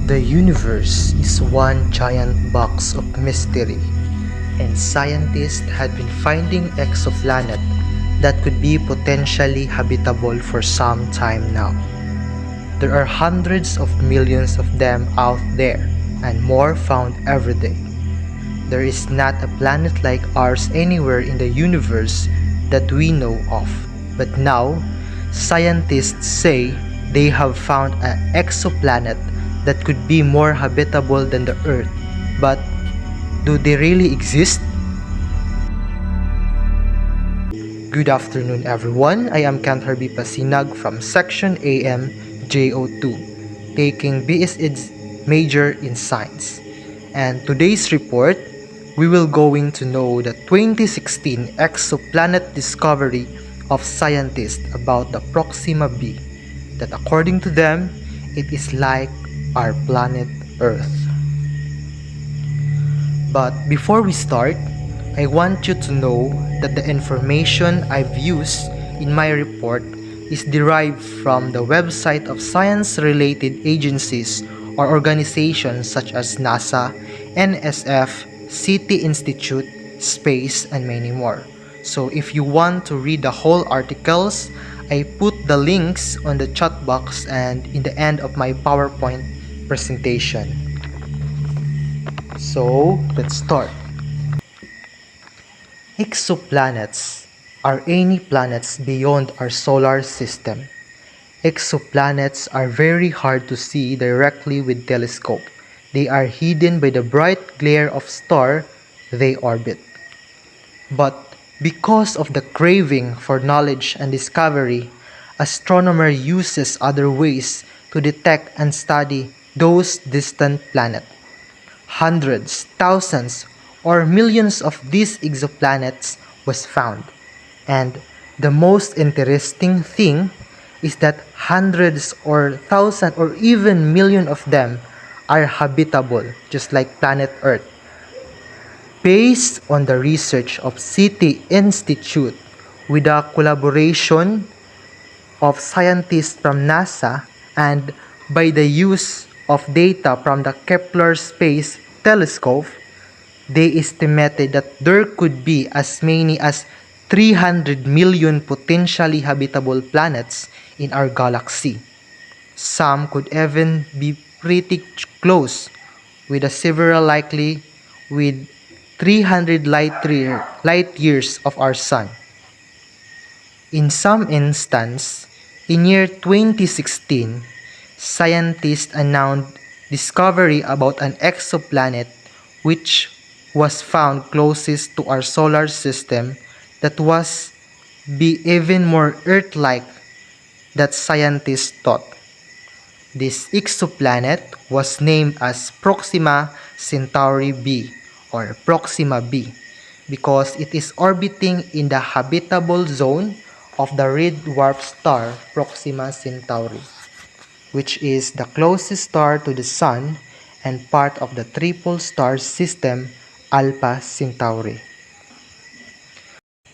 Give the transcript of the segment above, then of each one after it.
The universe is one giant box of mystery, and scientists had been finding exoplanets that could be potentially habitable for some time now. There are hundreds of millions of them out there, and more found every day. There is not a planet like ours anywhere in the universe that we know of. But now, scientists say they have found an exoplanet that could be more habitable than the Earth. But do they really exist? Good afternoon everyone, I am Centauri Pasinag from Section AM JO2, taking BSID's major in Science. And today's report, we will going to know the 2016 exoplanet discovery of scientists about the Proxima b, that according to them, it is like our planet Earth. But before we start, I want you to know that the information I've used in my report is derived from the website of science-related agencies or organizations such as NASA, NSF, City Institute, Space, and many more. So if you want to read the whole articles, I put the links on the chat box and in the end of my PowerPoint presentation. So let's start. Exoplanets are any planets beyond our solar system. Exoplanets are very hard to see directly with telescope. They are hidden by the bright glare of star they orbit. But because of the craving for knowledge and discovery, astronomer uses other ways to detect and study those distant planets. Hundreds, thousands, or millions of these exoplanets was found. And the most interesting thing is that hundreds or thousands or even million of them are habitable, just like planet Earth. Based on the research of City Institute with the collaboration of scientists from NASA and by the use of data from the Kepler Space Telescope, they estimated that there could be as many as 300 million potentially habitable planets in our galaxy. Some could even be pretty close, with a several likely with 300 light years of our Sun. In some instances, in year 2016, scientists announced discovery about an exoplanet which was found closest to our solar system that was be even more Earth-like that scientists thought. This exoplanet was named as Proxima Centauri b or Proxima b because it is orbiting in the habitable zone of the red dwarf star Proxima Centauri, which is the closest star to the Sun and part of the triple star system Alpha Centauri.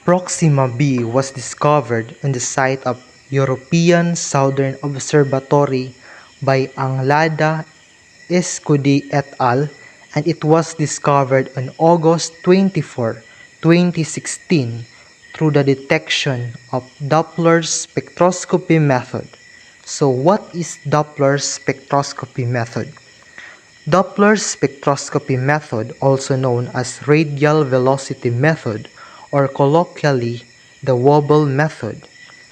Proxima b was discovered on the site of European Southern Observatory by Anglada Escudi et al. And it was discovered on August 24, 2016 through the detection of Doppler spectroscopy method. So what is Doppler spectroscopy method? Doppler spectroscopy method, also known as radial velocity method or colloquially the wobble method.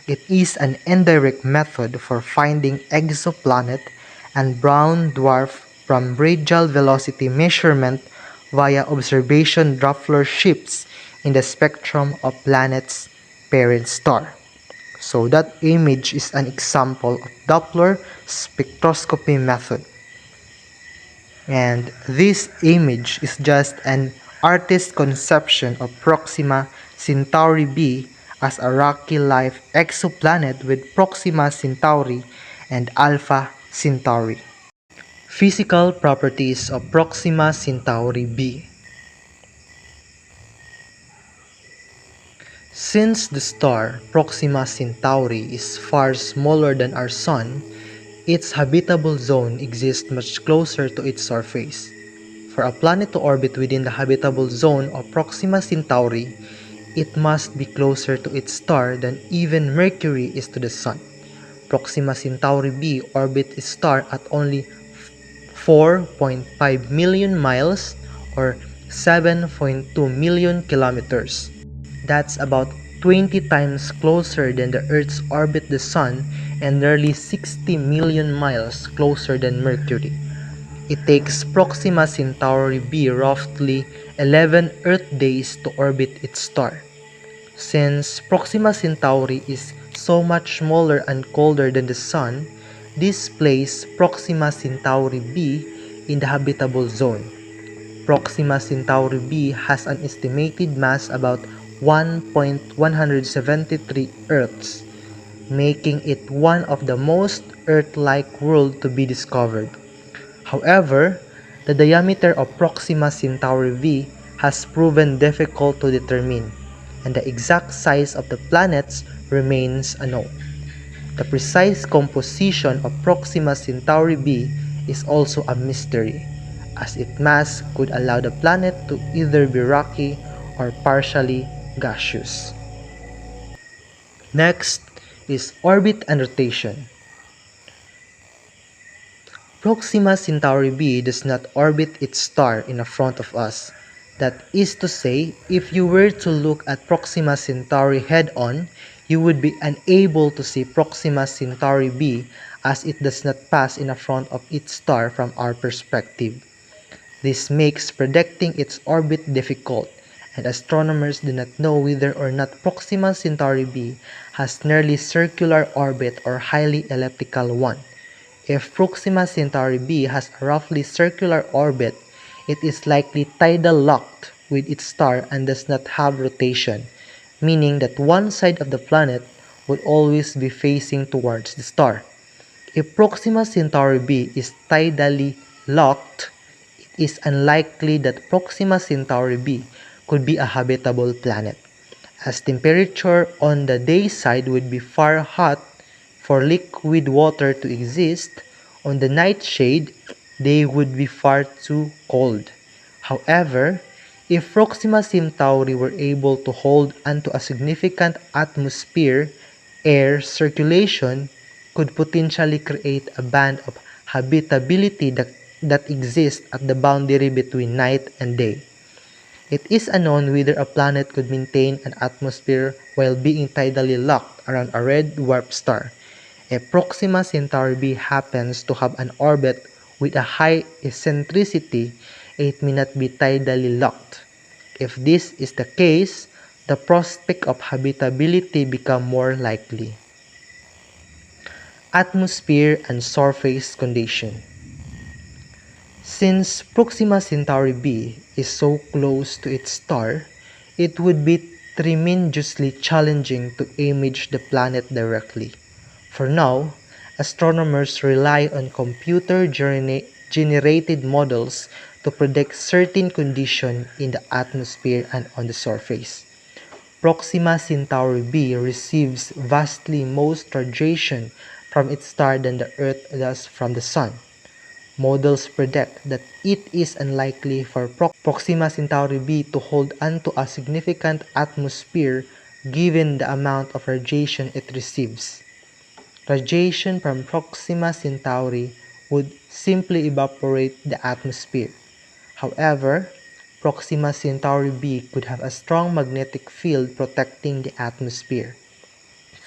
It is an indirect method for finding exoplanet and brown dwarf from radial velocity measurement via observation Doppler shifts in the spectrum of planet's parent star. So that image is an example of Doppler spectroscopy method. And this image is just an artist's conception of Proxima Centauri b as a rocky-like exoplanet with Proxima Centauri and Alpha Centauri. Physical properties of Proxima Centauri b. Since the star Proxima Centauri is far smaller than our Sun, Its habitable zone exists much closer to its surface. For a planet to orbit within the habitable zone of Proxima Centauri, it must be closer to its star than even Mercury is to the Sun. Proxima Centauri b orbits its star at only 4.5 million miles or 7.2 million kilometers. That's about 20 times closer than the Earth's orbit the Sun and nearly 60 million miles closer than Mercury. It takes Proxima Centauri b roughly 11 Earth days to orbit its star. Since Proxima Centauri is so much smaller and colder than the Sun, this places Proxima Centauri b in the habitable zone. Proxima Centauri b has an estimated mass about 1.173 Earths, making it one of the most Earth-like worlds to be discovered. However, the diameter of Proxima Centauri v has proven difficult to determine, and the exact size of the planets remains unknown. The precise composition of Proxima Centauri b is also a mystery, as its mass could allow the planet to either be rocky or partially gaseous. Next is orbit and rotation. Proxima Centauri b does not orbit its star in front of us. That is to say, if you were to look at Proxima Centauri head-on, you would be unable to see Proxima Centauri b as it does not pass in front of its star from our perspective. This makes predicting its orbit difficult, and astronomers do not know whether or not Proxima Centauri b has nearly circular orbit or highly elliptical one. If Proxima Centauri b has a roughly circular orbit, it is likely tidal locked with its star and does not have rotation, meaning that one side of the planet would always be facing towards the star. If Proxima Centauri b is tidally locked, it is unlikely that Proxima Centauri b could be a habitable planet, as temperature on the day side would be far hot for liquid water to exist. On the night shade, they would be far too cold. However, if Proxima Centauri were able to hold onto a significant atmosphere, air circulation could potentially create a band of habitability that exists at the boundary between night and day. It is unknown whether a planet could maintain an atmosphere while being tidally locked around a red dwarf star. If Proxima Centauri b happens to have an orbit with a high eccentricity, it may not be tidally locked. If this is the case, the prospect of habitability become more likely. Atmosphere and surface condition. Since Proxima Centauri b is so close to its star, it would be tremendously challenging to image the planet directly. For now, astronomers rely on computer-generated models to predict certain conditions in the atmosphere and on the surface. Proxima Centauri b receives vastly more radiation from its star than the Earth does from the Sun. Models predict that it is unlikely for Proxima Centauri b to hold onto a significant atmosphere given the amount of radiation it receives. Radiation from Proxima Centauri would simply evaporate the atmosphere. However, Proxima Centauri b could have a strong magnetic field protecting the atmosphere.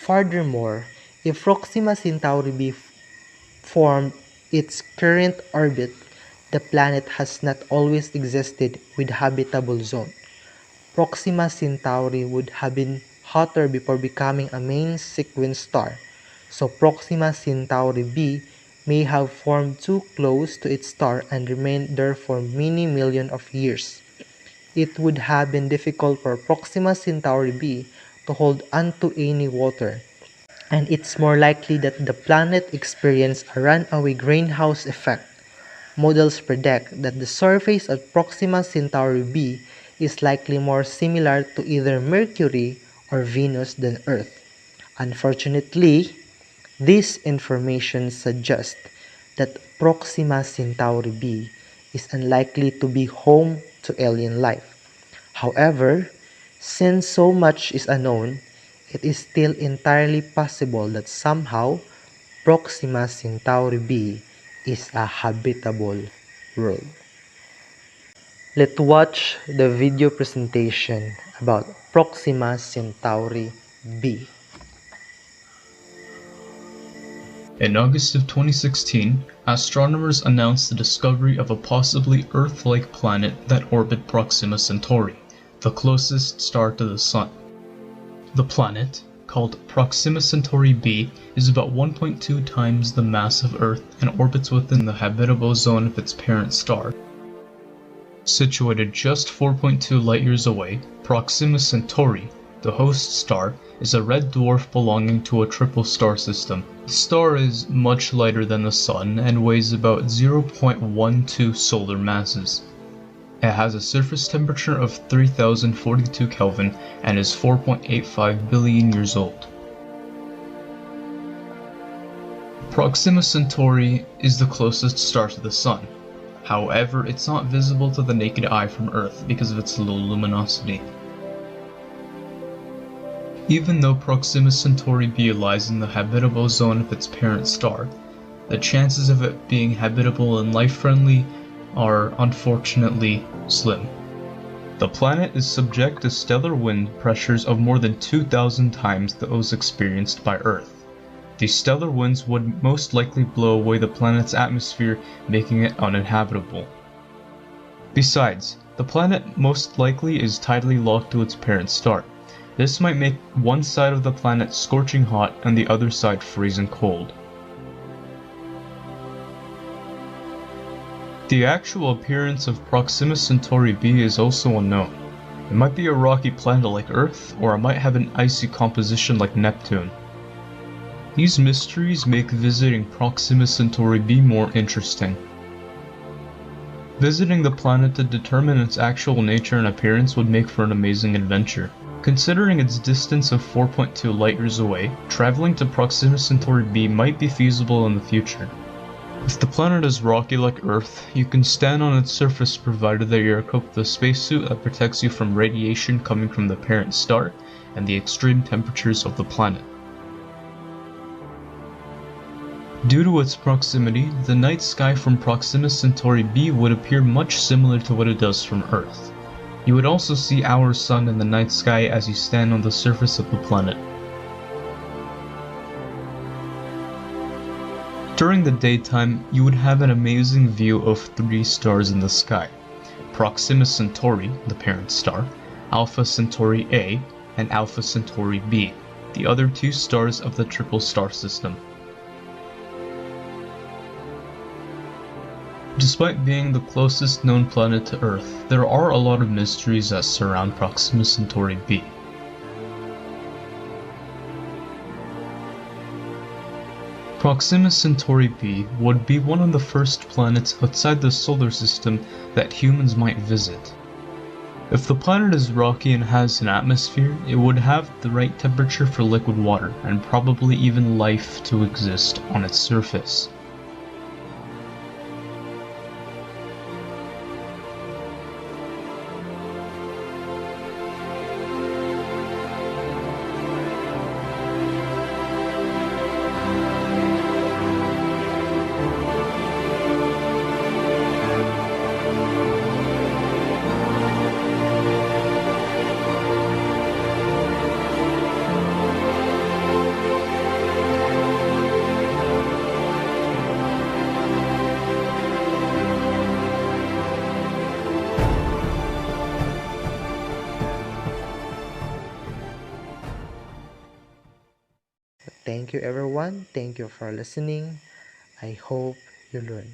Furthermore, if Proxima Centauri b formed its current orbit, the planet has not always existed with habitable zone. Proxima Centauri would have been hotter before becoming a main sequence star, so Proxima Centauri b may have formed too close to its star and remained there for many millions of years. It would have been difficult for Proxima Centauri b to hold onto any water, and it's more likely that the planet experienced a runaway greenhouse effect. Models predict that the surface of Proxima Centauri b is likely more similar to either Mercury or Venus than Earth. Unfortunately, This information suggests that Proxima Centauri b is unlikely to be home to alien life. However, since so much is unknown, it is still entirely possible that somehow Proxima Centauri b is a habitable world. Let's watch the video presentation about Proxima Centauri b. In August of 2016, astronomers announced the discovery of a possibly Earth-like planet that orbits Proxima Centauri, the closest star to the Sun. The planet, called Proxima Centauri b, is about 1.2 times the mass of Earth and orbits within the habitable zone of its parent star. Situated just 4.2 light-years away, Proxima Centauri, the host star, is a red dwarf belonging to a triple star system. The star is much lighter than the Sun and weighs about 0.12 solar masses. It has a surface temperature of 3042 Kelvin and is 4.85 billion years old. Proxima Centauri is the closest star to the Sun. However, it's not visible to the naked eye from Earth because of its low luminosity. Even though Proxima Centauri b lies in the habitable zone of its parent star, the chances of it being habitable and life-friendly are unfortunately slim. The planet is subject to stellar wind pressures of more than 2,000 times those experienced by Earth. These stellar winds would most likely blow away the planet's atmosphere, making it uninhabitable. Besides, the planet most likely is tidally locked to its parent star. This might make one side of the planet scorching hot and the other side freezing cold. The actual appearance of Proxima Centauri b is also unknown. It might be a rocky planet like Earth, or it might have an icy composition like Neptune. These mysteries make visiting Proxima Centauri b more interesting. Visiting the planet to determine its actual nature and appearance would make for an amazing adventure. Considering its distance of 4.2 light-years away, traveling to Proxima Centauri b might be feasible in the future. If the planet is rocky like Earth, you can stand on its surface provided that you are equipped with a spacesuit that protects you from radiation coming from the parent star and the extreme temperatures of the planet. Due to its proximity, the night sky from Proxima Centauri b would appear much similar to what it does from Earth. You would also see our sun in the night sky as you stand on the surface of the planet. During the daytime, you would have an amazing view of 3 stars in the sky: Proxima Centauri, the parent star, Alpha Centauri A, and Alpha Centauri b, the other 2 stars of the triple star system. Despite being the closest known planet to Earth, there are a lot of mysteries that surround Proxima Centauri b. Proxima Centauri b would be one of the first planets outside the solar system that humans might visit. If the planet is rocky and has an atmosphere, it would have the right temperature for liquid water, and probably even life to exist on its surface. Thank you everyone. Thank you for listening. I hope you learn.